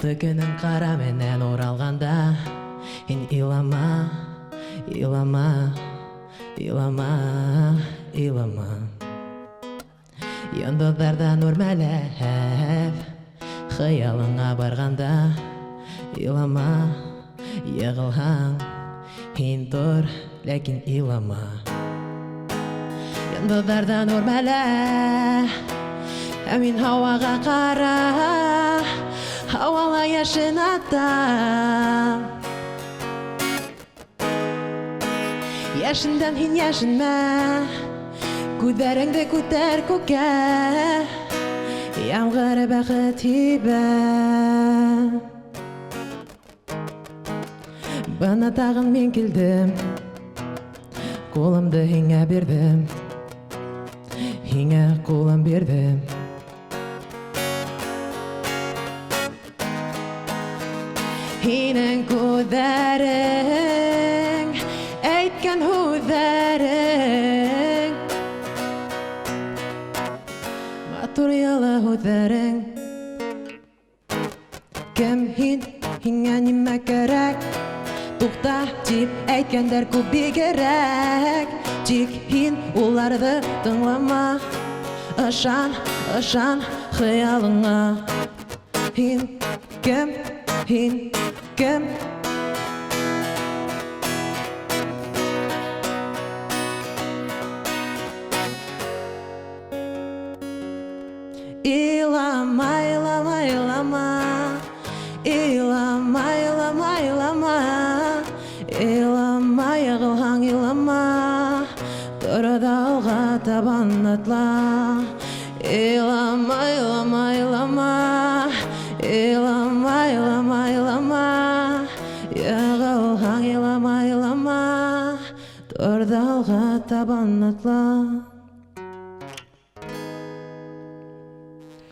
Бұлты күнің қара менен оралғанда, Ин илама, илама, илама, илама. Йондоздардан өрмәләп, Хыялыңа барғанда, Илама, егылһаң, Һин тор, ләкин илама. Йондоздардан өрмәләп, Ә мин һауаға қара, Һауала яшен ата. Яшінден һин яшінмә, Күҙҙәреңде күтәр күккә, Ямғыр бәхет һибә. Бына тағын мин килдем, Ҡулымды һиңә бирҙем, Һиңә ҡулым бирҙем. Һинең күҙҙәрең, әйткән һүҙҙәрең, матур йылы һүҙҙәрең. Кем һин, һиңә нимә кәрәк? Туҡта тип әйткәндәр күп бигерәк. Тик һин уларҙы тыңлама, ышан, ышан хыялыңа. Һин кем, һин кем? Илама, илама, илама, илама, илама, илама, илама, йығылһаң илама, торда алға табан атла. Илама, илама, илама, илама, илама, илама, йығылһаң илама, илама, торда алға табан атла.